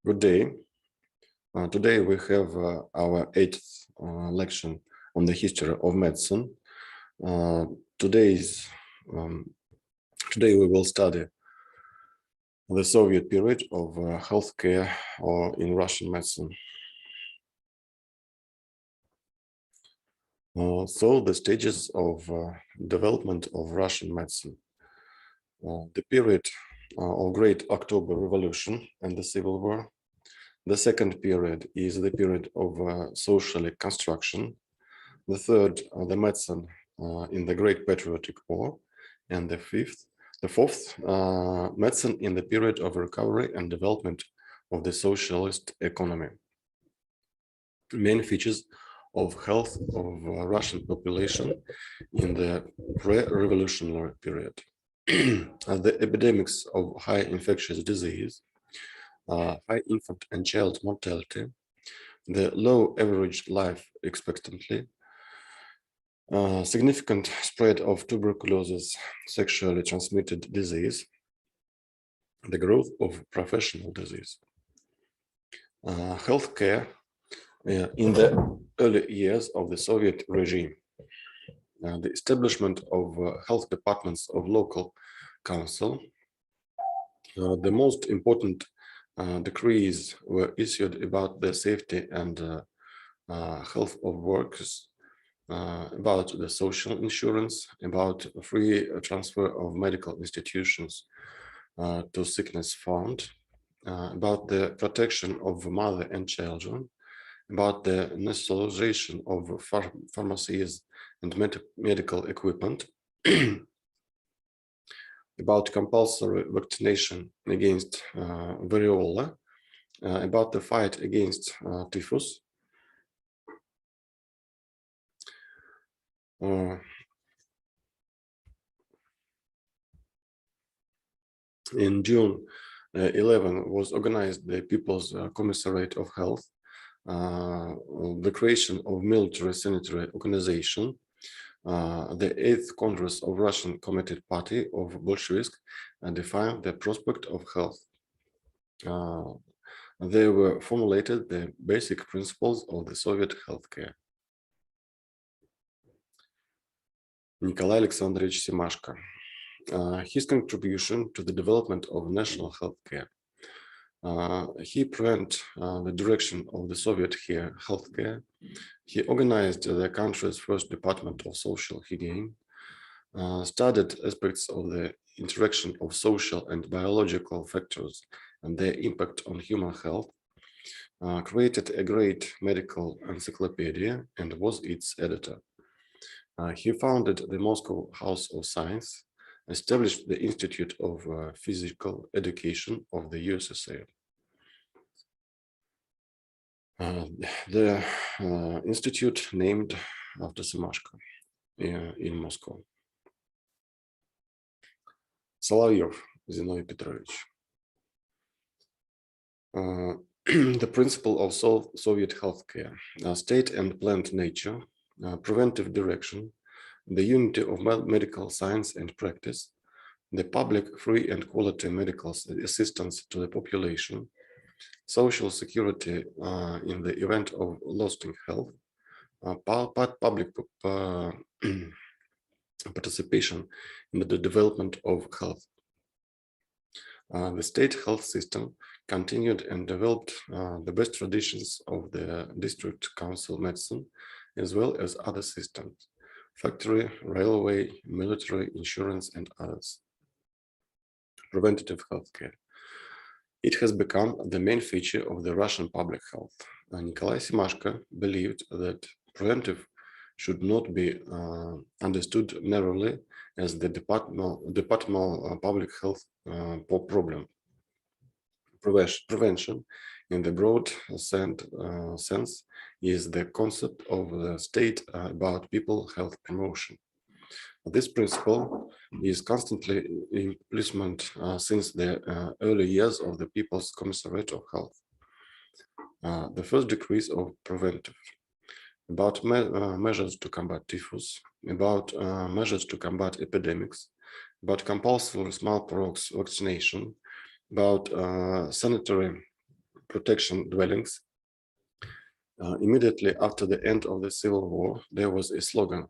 Good day. Today we have our eighth lecture on the history of medicine. Today we will study the Soviet period of healthcare or in Russian medicine. So the stages of development of Russian medicine. The period of Great October Revolution and the Civil War. The second period is the period of social construction. The third, the medicine in the Great Patriotic War. And the fourth, medicine in the period of recovery and development of the socialist economy. Main features of health of Russian population in the pre-revolutionary period. The epidemics of high infectious disease, high infant and child mortality, the low average life expectancy, significant spread of tuberculosis, sexually transmitted disease, the growth of professional disease. Healthcare in the early years of the Soviet regime. The establishment of health departments of local council. The most important decrees were issued about the safety and health of workers, about the social insurance, about free transfer of medical institutions to sickness fund, about the protection of mother and children, about the nationalization of pharmacies and medical equipment, about compulsory vaccination against variola, about the fight against typhus, in June 11 was organized the People's Commissariat of Health, the creation of military sanitary organization, the 8th Congress of Russian Communist Party of Bolsheviks defined the prospect of health. They were formulated the basic principles of the Soviet healthcare. Nikolai Alexandrovich Semashko. His contribution to the development of national healthcare. He planned the direction of the Soviet healthcare. He organized the country's first department of social hygiene, studied aspects of the interaction of social and biological factors and their impact on human health, created a great medical encyclopedia and was its editor. He founded the Moscow House of Science, established the Institute of Physical Education of the USSR. The institute named after Semashko in Moscow. Solovyev Zinoy Petrovich. The principle of Soviet healthcare, state and planned nature, preventive direction, the unity of medical science and practice, the public free and quality medical assistance to the population, social security in the event of losing health, public participation in the development of health. The state health system continued and developed the best traditions of the district council medicine, as well as other systems, factory, railway, military, insurance, and others. Preventative healthcare. It has become the main feature of the Russian public health. Nikolai Semashko believed that preventive should not be understood narrowly as the departmental public health problem. Prevention, in the broad sense, is the concept of the state about people health promotion. This principle is constantly implemented since the early years of the People's Commissariat of Health. The first decrees of preventive, about measures to combat typhus, about measures to combat epidemics, about compulsory smallpox vaccination, about sanitary protection dwellings. Immediately after the end of the Civil War, there was a slogan: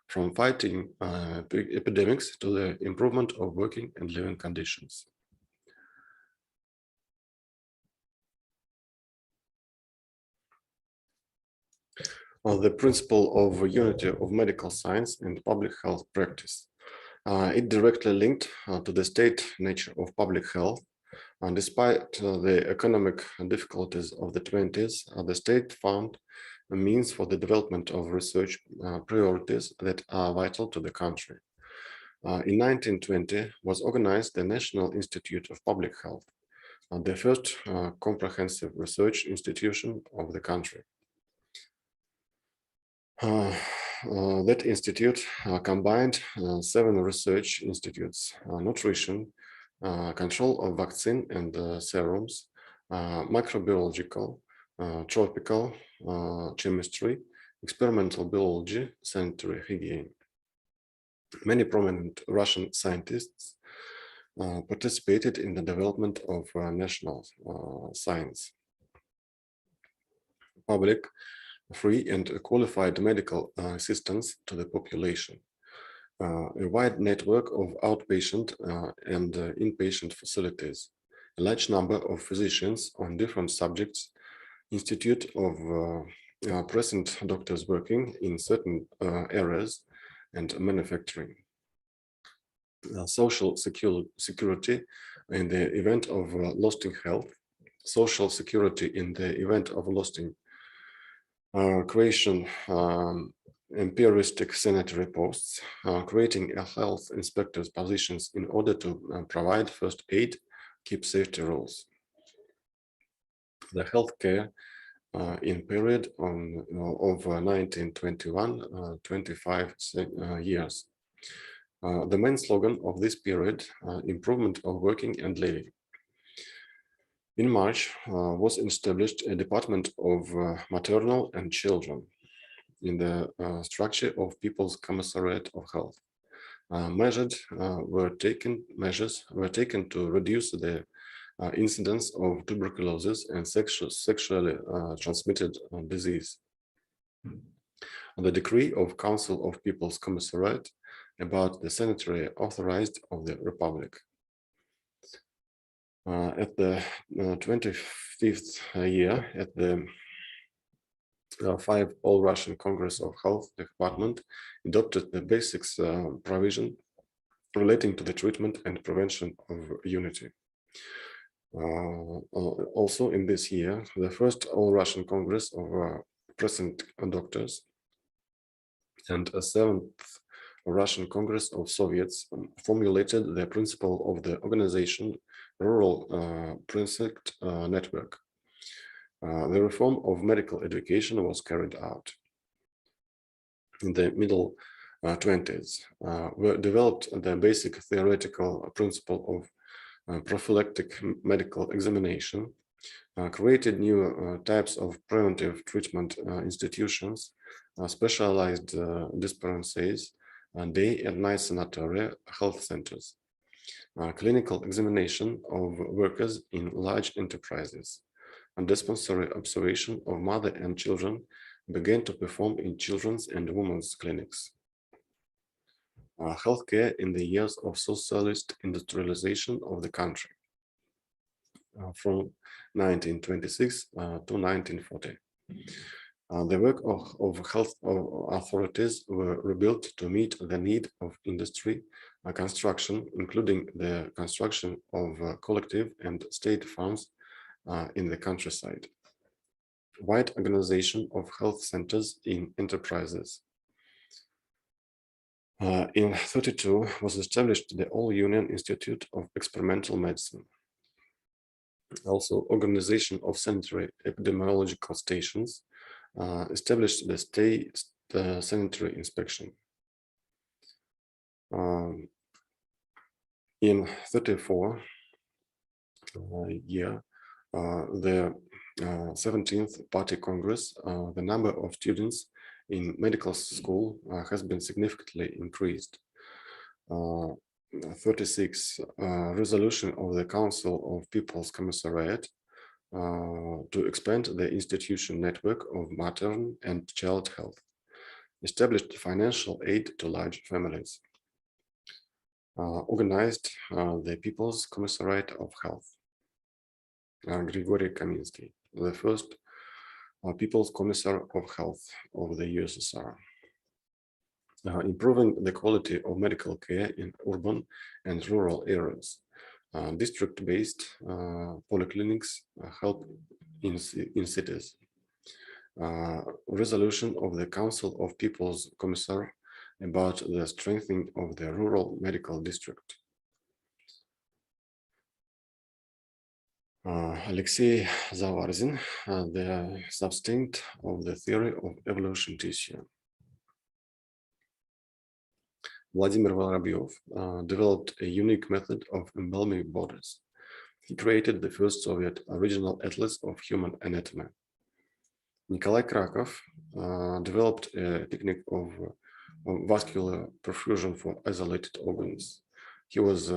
from fighting epidemics to the improvement of working and living conditions. The principle of unity of medical science and public health practice. It directly linked to the state nature of public health. And despite the economic difficulties of the 20s, the state found a means for the development of research priorities that are vital to the country. In 1920 was organized the National Institute of Public Health, the first comprehensive research institution of the country. That institute combined 7 research institutes: nutrition, control of vaccine and serums, microbiological, tropical chemistry, experimental biology, sanitary hygiene. Many prominent Russian scientists participated in the development of national science. Public, free and qualified medical assistance to the population. A wide network of outpatient and inpatient facilities, a large number of physicians on different subjects, institute of present doctors working in certain areas, and manufacturing. Social security in the event of losing health, social security in the event of losing creation imperialistic sanitary posts, creating a health inspector's positions in order to provide first aid, keep safety rules. The healthcare in period of 1921, 25 years. The main slogan of this period, improvement of working and living. In March was established a Department of Maternal and Children in the structure of People's Commissariat of Health. Measures were taken to reduce the incidence of tuberculosis and sexually transmitted disease. The decree of Council of People's Commissariat about the sanitary authorized of the Republic. At the 25th year, at the 5 All-Russian Congress of Health Department adopted the basics provision relating to the treatment and prevention of unity. Also in this year, the first All-Russian Congress of present doctors and a 7th Russian Congress of Soviets formulated the principle of the organization Rural Precinct Network. The reform of medical education was carried out. In the middle 20s, were developed the basic theoretical principle of prophylactic medical examination, created new types of preventive treatment institutions, specialized dispensaries, day and night sanitary health centers, clinical examination of workers in large enterprises, and dispensary observation of mother and children began to perform in children's and women's clinics. Healthcare in the years of socialist industrialization of the country, from 1926 to 1940. The work of health authorities were rebuilt to meet the need of industry construction, including the construction of collective and state farms in the countryside. Wide organization of health centers in enterprises. In 32 was established the All-Union Institute of Experimental Medicine. Also, organization of sanitary epidemiological stations, established the state sanitary inspection. In 34 year, the 17th Party Congress, the number of students in medical school has been significantly increased. 36 resolution of the Council of People's Commissariat to expand the institution network of maternal and child health, established financial aid to large families, organized the People's Commissariat of Health, Grigory Kaminsky, the first People's Commissar of Health of the USSR, improving the quality of medical care in urban and rural areas. District-based polyclinics help in cities. Resolution of the Council of People's Commissar about the strengthening of the rural medical district. Alexei Zavarzin, the substance of the theory of evolution tissue. Vladimir Vorobyov developed a unique method of embalming bodies. He created the first Soviet original atlas of human anatomy. Nikolai Krakov developed a technique of vascular perfusion for isolated organs. He was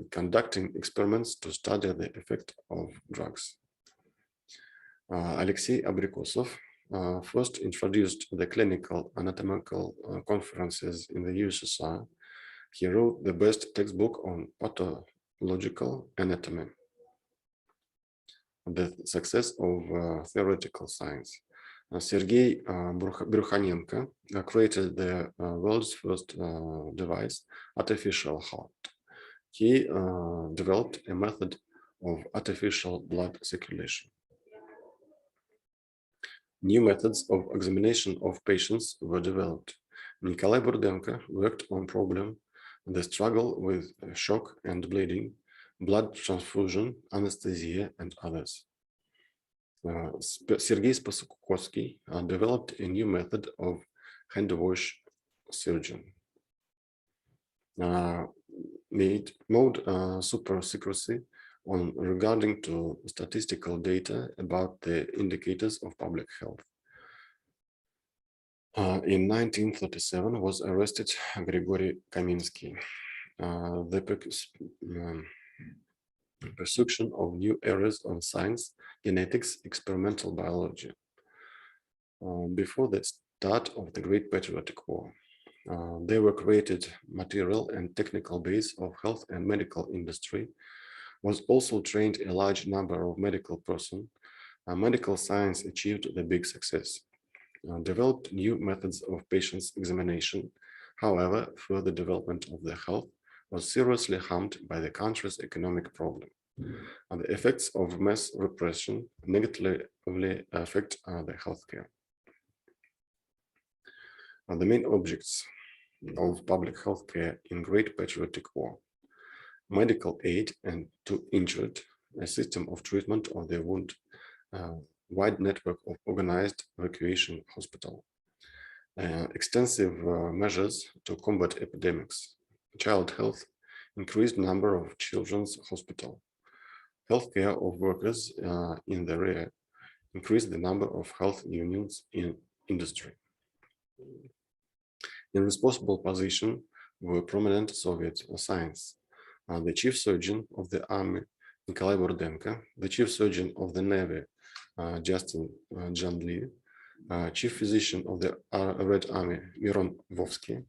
conducting experiments to study the effect of drugs. Alexei Abrikosov first introduced the clinical anatomical conferences in the USSR. He wrote the best textbook on pathological anatomy. The success of theoretical science. Sergei Brukhanenko created the world's first device, artificial heart. He developed a method of artificial blood circulation. New methods of examination of patients were developed. Nikolai Burdenko worked on problem, the struggle with shock and bleeding, blood transfusion, anesthesia, and others. Sergei Spaskovsky developed a new method of hand wash surgery. Mode super secrecy on regarding to statistical data about the indicators of public health. In 1937 was arrested Grigory Kaminsky. The pursuit of new areas of science, genetics, experimental biology. Before the start of the Great Patriotic War, they were created material and technical base of health and medical industry, was also trained a large number of medical persons. Medical science achieved the big success. Developed new methods of patients' examination. However, further development of the health was seriously harmed by the country's economic problem. And the effects of mass repression negatively affect the healthcare. The main objects of public healthcare in Great Patriotic War: medical aid and to injured, a system of treatment of the wound, wide network of organized evacuation hospital, extensive measures to combat epidemics, child health, increased number of children's hospital, healthcare of workers in the rear, increased the number of health unions in industry. In responsible position were prominent Soviet science. The chief surgeon of the army, Nikolai Burdenko, the chief surgeon of the navy, Justin Janli, chief physician of the Red Army, Miron Vovsky,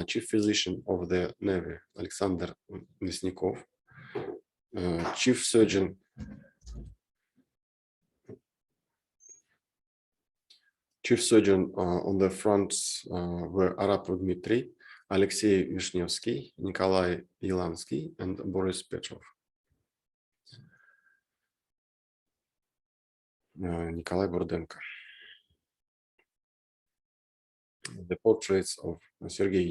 chief physician of the navy, Alexander Lesnikov, chief surgeon on the fronts were Arap Dmitry, Alexei Vishnevsky, Nikolai Yelansky, and Boris Petrov. Nikolai Burdenko. The portraits of Sergei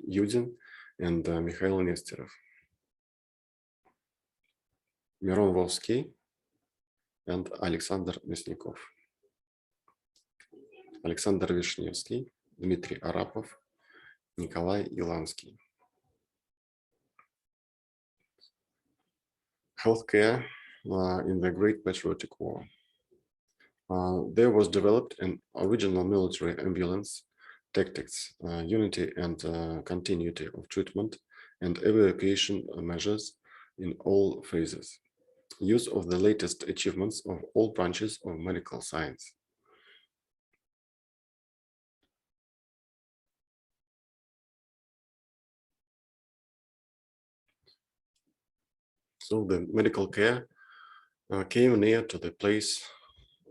Yudin and Mikhail Nesterov. Miron Vovsky and Alexander Lesnikov. Alexander Vishnevsky, Dmitry Arapov, Nikolai Yelansky. Healthcare in the Great Patriotic War. There was developed an original military ambulance, tactics, unity and continuity of treatment and evacuation measures in all phases. use of the latest achievements of all branches of medical science. So the medical care came near to the place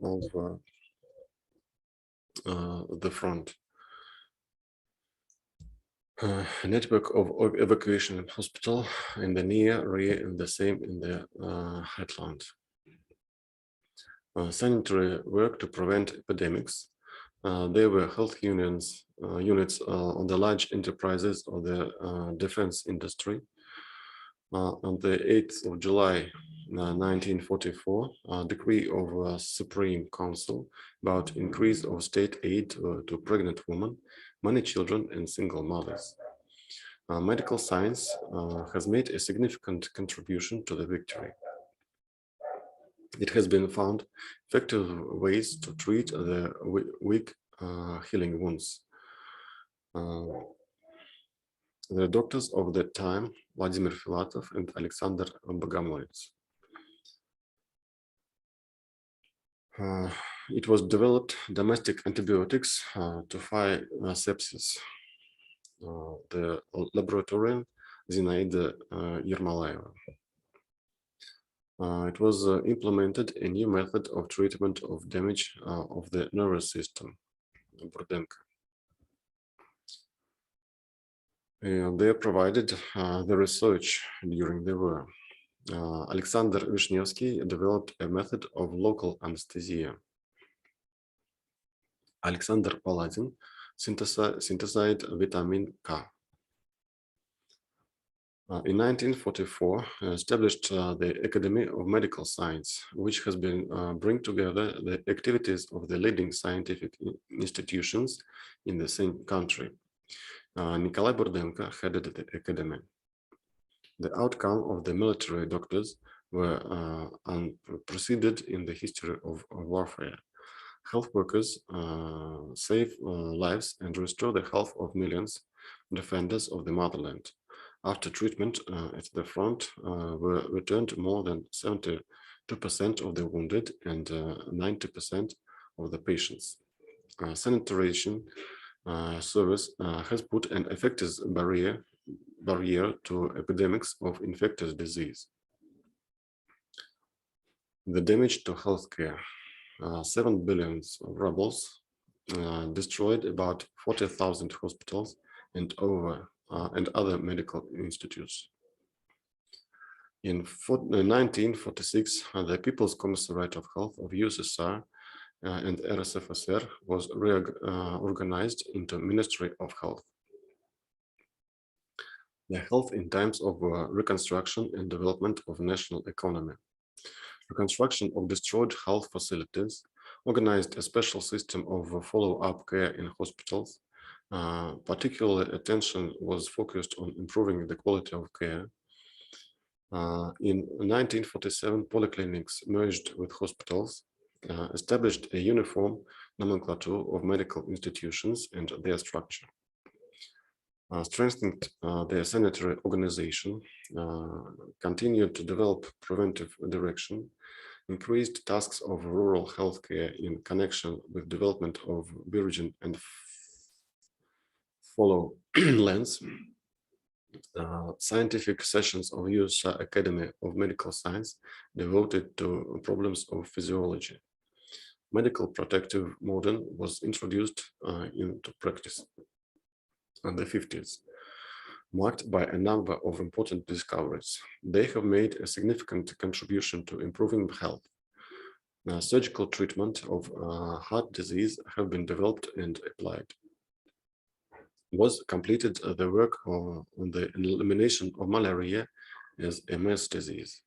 of the front. A network of evacuation hospital in the near rear and the same in the headland. Sanitary work to prevent epidemics. There were health units on the large enterprises of the defense industry. On the 8th of July 1944, a decree of Supreme Council about increase of state aid to pregnant women, many children and single mothers. Medical science has made a significant contribution to the victory. It has been found effective ways to treat the weak, healing wounds. The doctors of that time, Vladimir Filatov and Alexander Bogomolets. It was developed domestic antibiotics to fight sepsis. The laboratorian Zinaida Yermolaeva. It was implemented a new method of treatment of damage of the nervous system, Burdenko. They provided the research during the war. Alexander Vishnevsky developed a method of local anesthesia. Alexander Paladin synthesized vitamin K. In 1944, established the Academy of Medical Science, which has been bring together the activities of the leading scientific institutions in the same country. Nikolai Burdenko headed the academy. The outcome of the military doctors were unprecedented in the history of warfare. Health workers save lives and restore the health of millions, defenders of the motherland. After treatment at the front were returned more than 72% of the wounded and 90% of the patients. Sanitation service has put an effective barrier to epidemics of infectious disease. The damage to healthcare. 7 billion rubles destroyed about 40,000 hospitals and other medical institutes. In 1946, the People's Commissariat of Health of USSR and RSFSR was reorganized into Ministry of Health. The health in times of reconstruction and development of national economy. Reconstruction of destroyed health facilities, organized a special system of follow-up care in hospitals. Particular attention was focused on improving the quality of care. In 1947, polyclinics merged with hospitals, established a uniform nomenclature of medical institutions and their structure. Strengthened their sanitary organization, continued to develop preventive direction, increased tasks of rural healthcare in connection with development of virgin and follow lands. Scientific sessions of USSR Academy of Medical Science devoted to problems of physiology. Medical protective modern was introduced into practice in the 50s, marked by a number of important discoveries. They have made a significant contribution to improving health. Surgical treatment of heart disease have been developed and applied. Was completed the work on the elimination of malaria as a mass disease.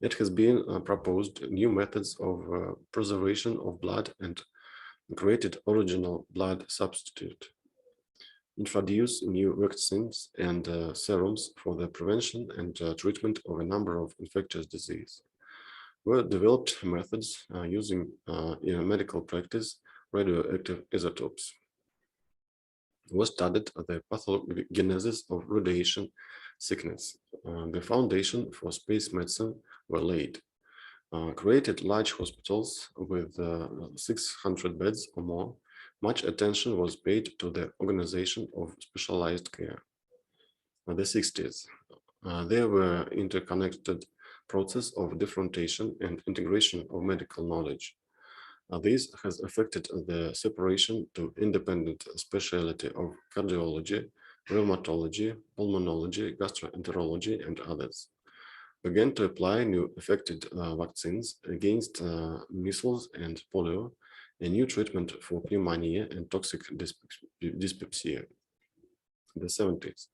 It has been proposed new methods of preservation of blood and created original blood substitute. Introduce new vaccines and serums for the prevention and treatment of a number of infectious diseases. Were developed methods using in medical practice radioactive isotopes. Was studied the pathogenesis of radiation sickness. The foundation for space medicine were laid. created large hospitals with 600 beds or more. Much attention was paid to the organization of specialized care. The 60s, there were interconnected process of differentiation and integration of medical knowledge. This has affected the separation to independent specialty of cardiology, rheumatology, pulmonology, gastroenterology, and others. Began to apply new effective vaccines against measles and polio, a new treatment for pneumonia and toxic dyspepsia. The 70s.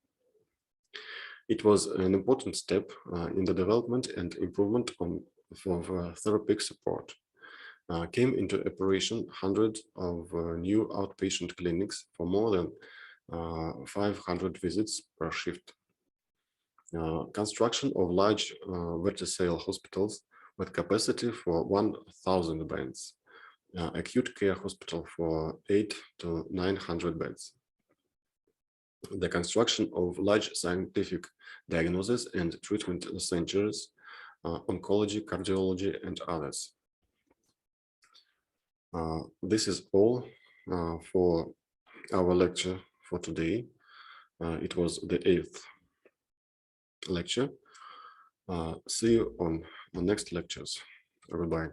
It was an important step in the development and improvement of therapeutic support. Came into operation hundreds of new outpatient clinics for more than 500 visits per shift. Construction of large verticale hospitals with capacity for 1,000 beds. Acute care hospital for 800 to 900 beds. The construction of large scientific diagnosis and treatment centers, oncology, cardiology, and others. This is all for our lecture for today. It was the 8th lecture. See you on the next lectures. Goodbye.